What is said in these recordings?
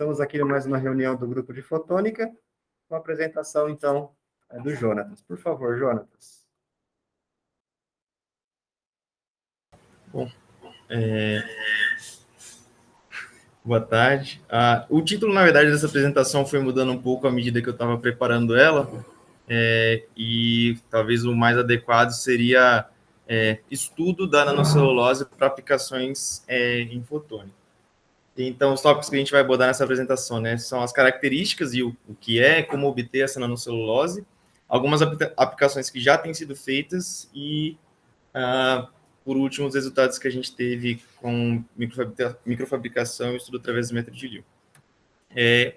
Estamos aqui em mais uma reunião do grupo de fotônica, com a apresentação, então, do Jonatas. Por favor, Jonatas. Bom, boa tarde. O título, na verdade, dessa apresentação foi mudando um pouco à medida que eu estava preparando ela, e talvez o mais adequado seria estudo da nanocelulose para aplicações em fotônica. Então, os tópicos que a gente vai abordar nessa apresentação, né, são as características e o que é, como obter essa nanocelulose, algumas aplicações que já têm sido feitas e, por último, os resultados que a gente teve com microfabricação e estudo através do método de Liu.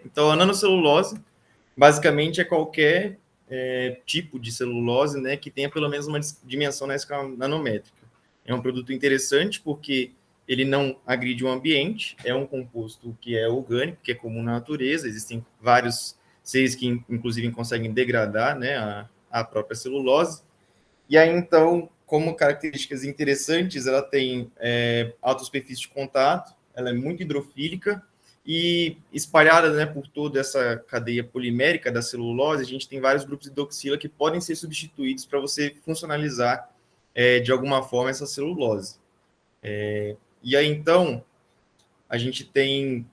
Então, a nanocelulose, basicamente, é qualquer tipo de celulose, né, que tenha pelo menos uma dimensão na escala nanométrica. É um produto interessante porque ele não agride o ambiente, é um composto que é orgânico, que é comum na natureza, existem vários seres que, inclusive, conseguem degradar, né, a própria celulose. E aí, então, como características interessantes, ela tem alta superfície de contato, ela é muito hidrofílica, e espalhada, né, por toda essa cadeia polimérica da celulose, a gente tem vários grupos de hidroxila que podem ser substituídos para você funcionalizar de alguma forma essa celulose. E aí, então, a gente tem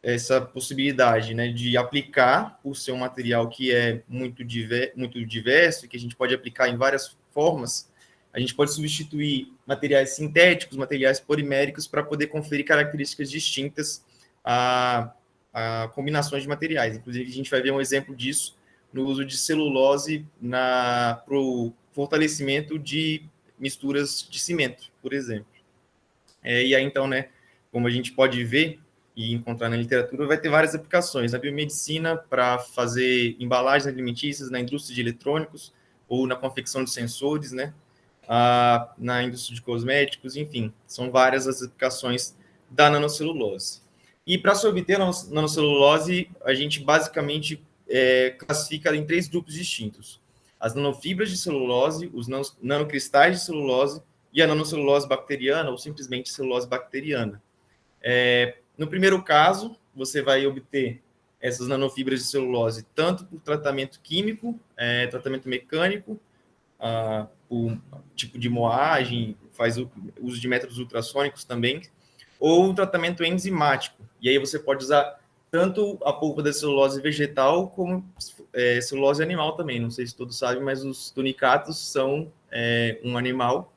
essa possibilidade, né, de aplicar, por ser um material que é muito diverso e que a gente pode aplicar em várias formas, a gente pode substituir materiais sintéticos, materiais poliméricos, para poder conferir características distintas a combinações de materiais. Inclusive, a gente vai ver um exemplo disso no uso de celulose para o fortalecimento de misturas de cimento, por exemplo. E aí, então, né, como a gente pode ver e encontrar na literatura, vai ter várias aplicações. Na biomedicina, para fazer embalagens alimentícias, na indústria de eletrônicos, ou na confecção de sensores, né? Na indústria de cosméticos, enfim, são várias as aplicações da nanocelulose. E para se obter a nanocelulose, a gente basicamente classifica em 3 grupos distintos: as nanofibras de celulose, os nanocristais de celulose e a nanocelulose bacteriana, ou simplesmente celulose bacteriana. No primeiro caso, você vai obter essas nanofibras de celulose tanto por tratamento químico, tratamento mecânico, por tipo de moagem, faz uso de métodos ultrassônicos também, ou tratamento enzimático. E aí você pode usar tanto a polpa da celulose vegetal como celulose animal também. Não sei se todos sabem, mas os tunicatos são um animal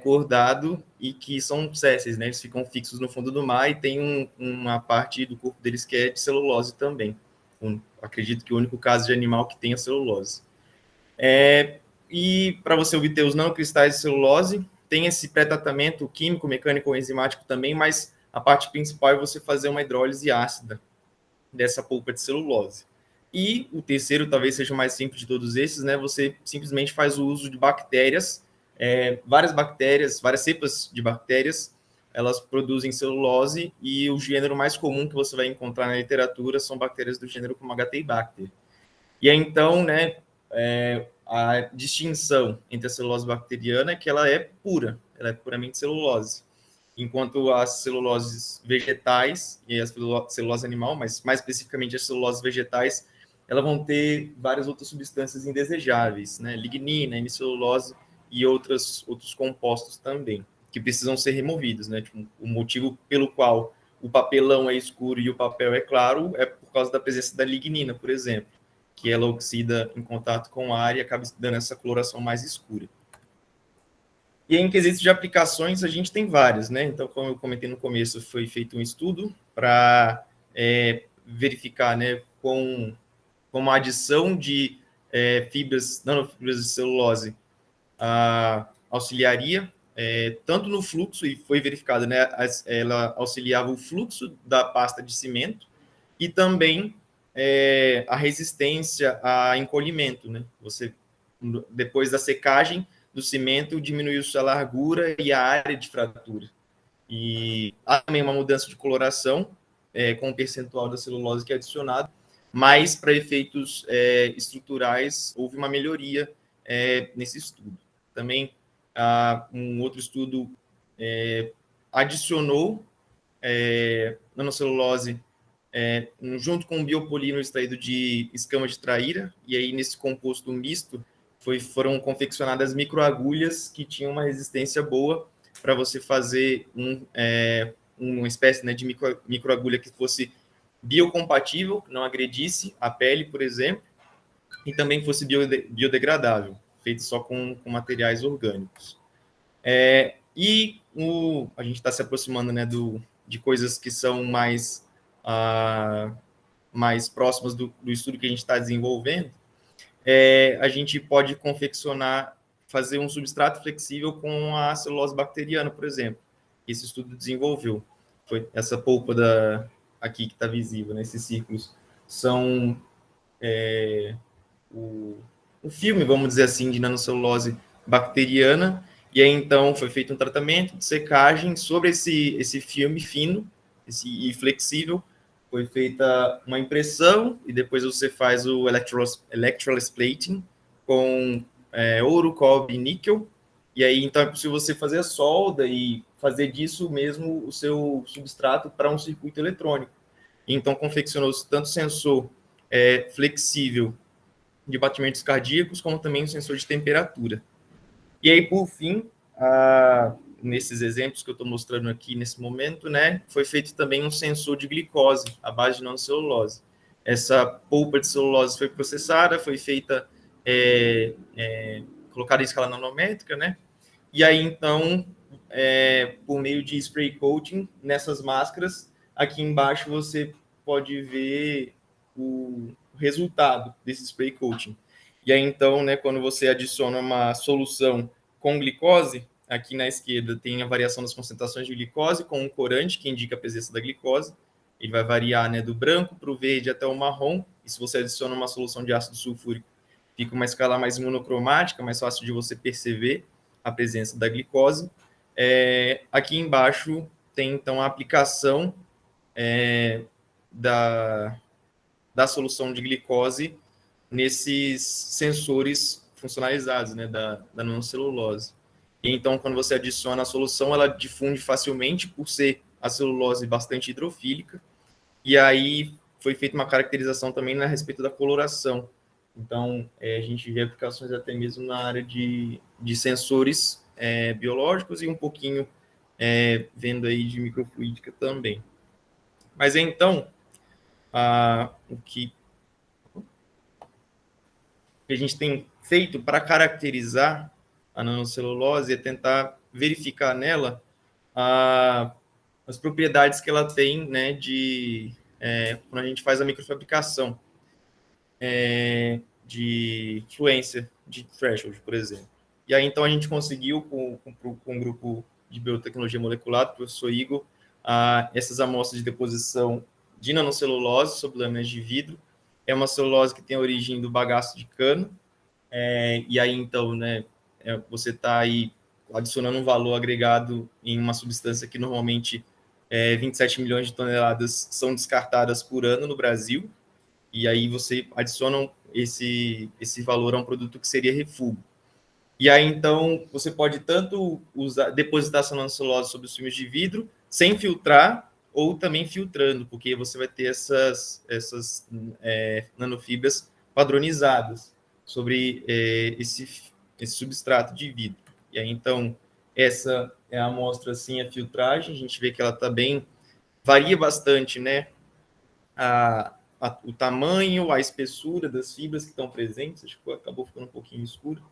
cordado e que são sésseis, né? Eles ficam fixos no fundo do mar e tem uma parte do corpo deles que é de celulose também. Acredito que o único caso de animal que tenha celulose. E para você obter os nanocristais de celulose, tem esse pré-tratamento químico, mecânico ou enzimático também, mas a parte principal é você fazer uma hidrólise ácida dessa polpa de celulose. E o terceiro, talvez seja o mais simples de todos esses, né? Você simplesmente faz o uso de bactérias, várias cepas de bactérias, elas produzem celulose, e o gênero mais comum que você vai encontrar na literatura são bactérias do gênero como HT-Bacter. E aí, então, né, a distinção entre a celulose bacteriana é que ela é pura, ela é puramente celulose, enquanto as celuloses vegetais e as celulose animal, mas mais especificamente as celuloses vegetais, elas vão ter várias outras substâncias indesejáveis, né, lignina, hemicelulose e outros compostos também, que precisam ser removidos, né, tipo, o motivo pelo qual o papelão é escuro e o papel é claro é por causa da presença da lignina, por exemplo, que ela oxida em contato com o ar e acaba dando essa coloração mais escura. E em quesito de aplicações, a gente tem várias, né? Então, como eu comentei no começo, foi feito um estudo para verificar, né, com a adição de nanofibras de celulose auxiliaria tanto no fluxo, e foi verificado, né, ela auxiliava o fluxo da pasta de cimento e também a resistência a encolhimento, né? Você, depois da secagem do cimento, diminuiu sua largura e a área de fratura. E há também uma mudança de coloração com o percentual da celulose que é adicionado, mas para efeitos estruturais houve uma melhoria nesse estudo. Também um outro estudo adicionou nanocelulose junto com um biopolímero extraído de escama de traíra, e aí nesse composto misto foram confeccionadas microagulhas que tinham uma resistência boa para você fazer uma espécie, né, de microagulha que fosse biocompatível, que não agredisse a pele, por exemplo, e também fosse biodegradável, feito só com materiais orgânicos. A gente está se aproximando, né, de coisas que são mais próximas do estudo que a gente está desenvolvendo. A gente pode fazer um substrato flexível com a celulose bacteriana, por exemplo. Esse estudo desenvolveu. Foi essa polpa aqui que está visível, né, esses círculos, são o filme, vamos dizer assim, de nanocelulose bacteriana, e aí então foi feito um tratamento de secagem sobre esse filme fino e flexível, foi feita uma impressão, e depois você faz o electrolysis plating com ouro, cobre e níquel, e aí então é possível você fazer a solda e fazer disso mesmo o seu substrato para um circuito eletrônico. Então confeccionou-se tanto sensor flexível de batimentos cardíacos, como também um sensor de temperatura. E aí, por fim, nesses exemplos que eu estou mostrando aqui nesse momento, né, foi feito também um sensor de glicose, à base de nanocelulose. Essa polpa de celulose foi processada, foi feita, colocada em escala nanométrica, né, e aí, então, por meio de spray coating, nessas máscaras, aqui embaixo você pode ver o resultado desse spray coating. E aí, então, né, quando você adiciona uma solução com glicose, aqui na esquerda tem a variação das concentrações de glicose com um corante que indica a presença da glicose. Ele vai variar, né, do branco para o verde até o marrom. E se você adiciona uma solução de ácido sulfúrico, fica uma escala mais monocromática, mais fácil de você perceber a presença da glicose. Aqui embaixo tem, então, a aplicação da solução de glicose nesses sensores funcionalizados, né, da nanocelulose. E então, quando você adiciona a solução, ela difunde facilmente por ser a celulose bastante hidrofílica, e aí foi feita uma caracterização também a respeito da coloração. Então, a gente vê aplicações até mesmo na área de sensores biológicos e um pouquinho vendo aí de microfluídica também. Mas então, o que a gente tem feito para caracterizar a nanocelulose é tentar verificar nela as propriedades que ela tem, né, quando a gente faz a microfabricação de fluência de threshold, por exemplo. E aí, então, a gente conseguiu, com um grupo de biotecnologia molecular, do professor Igor, essas amostras de deposição de nanocelulose sobre lâminas de vidro. É uma celulose que tem a origem do bagaço de cana, e aí, então, né, você está aí adicionando um valor agregado em uma substância que normalmente 27 milhões de toneladas são descartadas por ano no Brasil, e aí você adiciona esse valor a um produto que seria refúgio. E aí, então, você pode tanto depositar essa nanocelulose sobre os filmes de vidro, sem filtrar, ou também filtrando, porque você vai ter essas nanofibras padronizadas sobre esse substrato de vidro. E aí, então, essa é a amostra, assim, a filtragem, a gente vê que ela também varia bastante, né, o tamanho, a espessura das fibras que estão presentes. Acho que acabou ficando um pouquinho escuro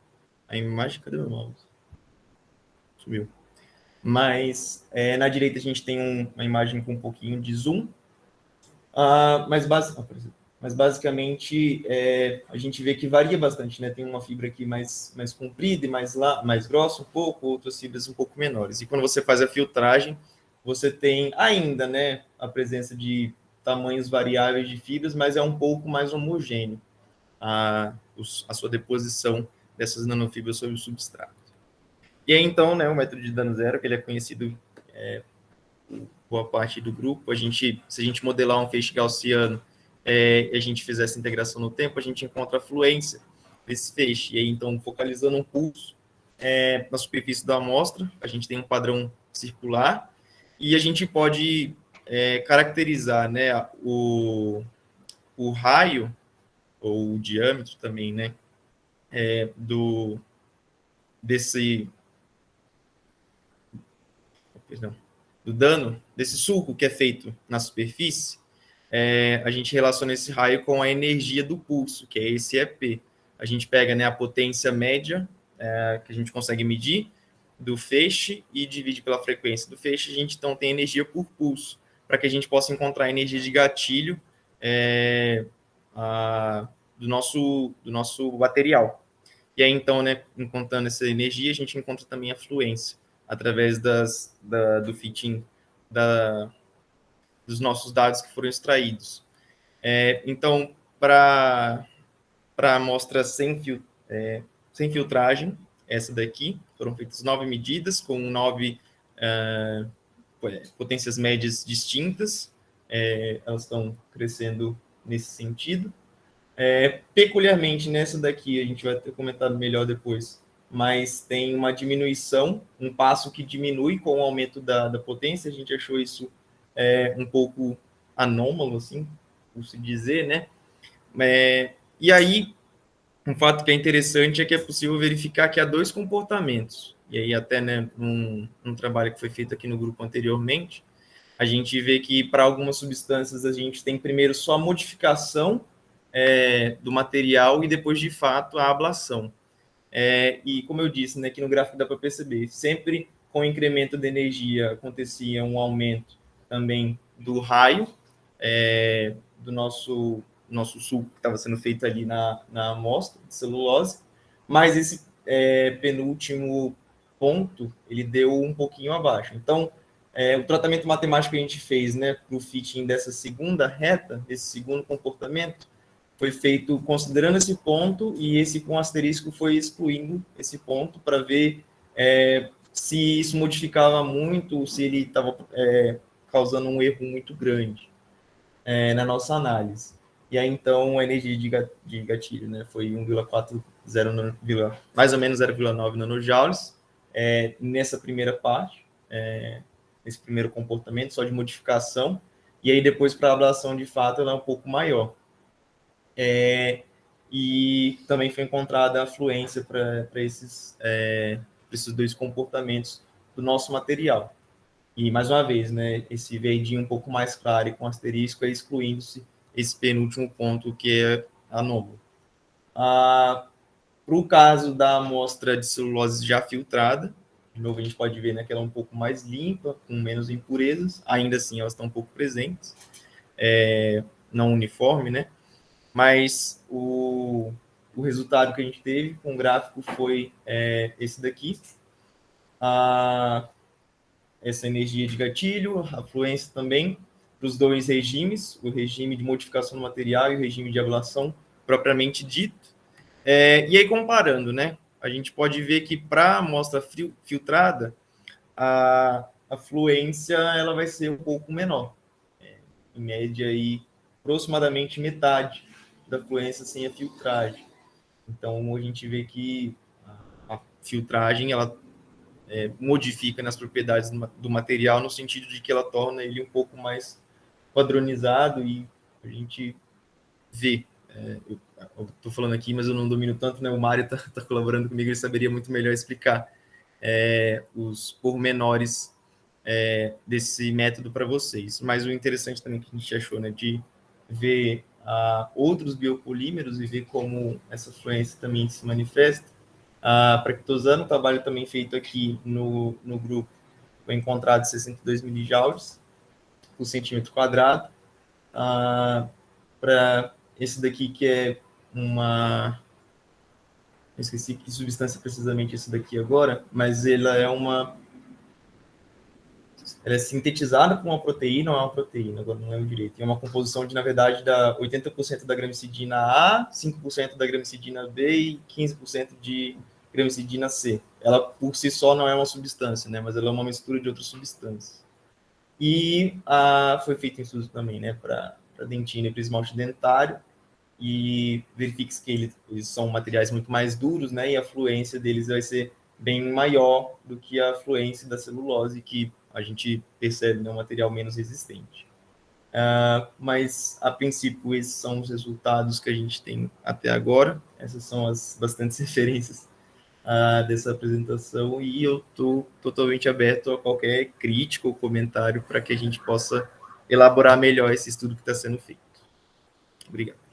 a imagem. Cadê meu mouse? Sumiu. Mas na direita a gente tem uma imagem com um pouquinho de zoom, mas basicamente a gente vê que varia bastante, né? Tem uma fibra aqui mais comprida e mais grossa um pouco, outras fibras um pouco menores. E quando você faz a filtragem, você tem ainda, né, a presença de tamanhos variáveis de fibras, mas é um pouco mais homogêneo a sua deposição dessas nanofibras sobre o substrato. E aí, então, né, o método de dano zero, que ele é conhecido por boa parte do grupo, se a gente modelar um feixe gaussiano e a gente fizer essa integração no tempo, a gente encontra a fluência desse feixe. E aí, então, focalizando um pulso na superfície da amostra, a gente tem um padrão circular, e a gente pode caracterizar, né, o raio, ou o diâmetro também, né, desse, perdão, do dano, desse sulco que é feito na superfície, a gente relaciona esse raio com a energia do pulso, que é esse EP. A gente pega, né, a potência média que a gente consegue medir do feixe e divide pela frequência do feixe. A gente então tem energia por pulso, para que a gente possa encontrar a energia de gatilho do nosso material. E aí, então, né, encontrando essa energia, a gente encontra também a fluência, através do fitting dos nossos dados que foram extraídos. Então, para a amostra sem filtragem, essa daqui, foram feitas 9 medidas, com 9 potências médias distintas, elas estão crescendo nesse sentido. Peculiarmente nessa daqui, a gente vai ter comentado melhor depois, mas tem uma diminuição, um passo que diminui com o aumento da potência. A gente achou isso um pouco anômalo, assim, por se dizer, né? E aí, um fato que é interessante é que é possível verificar que há dois comportamentos. E aí, até, né, um trabalho que foi feito aqui no grupo anteriormente, a gente vê que para algumas substâncias a gente tem primeiro só a modificação do material e depois, de fato, a ablação. E como eu disse, né, que no gráfico dá para perceber, sempre com o incremento de energia acontecia um aumento também do raio do nosso suco que estava sendo feito ali na amostra de celulose, mas esse penúltimo ponto, ele deu um pouquinho abaixo. Então, o tratamento matemático que a gente fez, né, para o fitting dessa segunda reta, desse segundo comportamento, foi feito considerando esse ponto, e esse com asterisco foi excluindo esse ponto para ver se isso modificava muito, se ele estava causando um erro muito grande na nossa análise. E aí, então, a energia de gatilho, né, foi 1,40, mais ou menos 0,9 nanojoules nessa primeira parte, nesse primeiro comportamento, só de modificação, e aí depois para a ablação, de fato, ela é um pouco maior. E também foi encontrada a fluência para esses dois comportamentos do nosso material. E, mais uma vez, né, esse verdinho um pouco mais claro e com asterisco excluindo-se esse penúltimo ponto, que é anômalo. Para o caso da amostra de celulose já filtrada, de novo a gente pode ver, né, que ela é um pouco mais limpa, com menos impurezas, ainda assim elas estão um pouco presentes, não uniforme, né? Mas o resultado que a gente teve com o gráfico foi esse daqui. Essa energia de gatilho, a fluência também, para os dois regimes, o regime de modificação do material e o regime de ablação propriamente dito. E aí, comparando, né, a gente pode ver que para a amostra filtrada, a fluência ela vai ser um pouco menor, em média, aí, aproximadamente metade da fluência sem a filtragem. Então, a gente vê que a filtragem ela modifica nas propriedades do material, no sentido de que ela torna ele um pouco mais padronizado, e a gente vê. Eu estou falando aqui, mas eu não domino tanto, né? O Mário está colaborando comigo, ele saberia muito melhor explicar os pormenores desse método para vocês. Mas o interessante também que a gente achou, né, de ver outros biopolímeros e ver como essa fluência também se manifesta. Para quitosano, o trabalho também feito aqui no grupo foi encontrado 62 milijoules por centímetro quadrado. Para esse daqui, que é uma... Eu esqueci que substância precisamente esse daqui agora, mas ela é sintetizada por uma proteína, ou é uma proteína, agora não lembro direito. É uma composição de, na verdade, 80% da gramicidina A, 5% da gramicidina B e 15% de gramicidina C. Ela, por si só, não é uma substância, né? Mas ela é uma mistura de outras substâncias. E foi feito um estudo também, né, para dentina e para esmalte dentário, e verifique-se que eles são materiais muito mais duros, né, e a fluência deles vai ser bem maior do que a fluência da celulose, que a gente percebe, né, um material menos resistente. Mas, a princípio, esses são os resultados que a gente tem até agora. Essas são as bastantes referências dessa apresentação, e eu estou totalmente aberto a qualquer crítica ou comentário para que a gente possa elaborar melhor esse estudo que está sendo feito. Obrigado.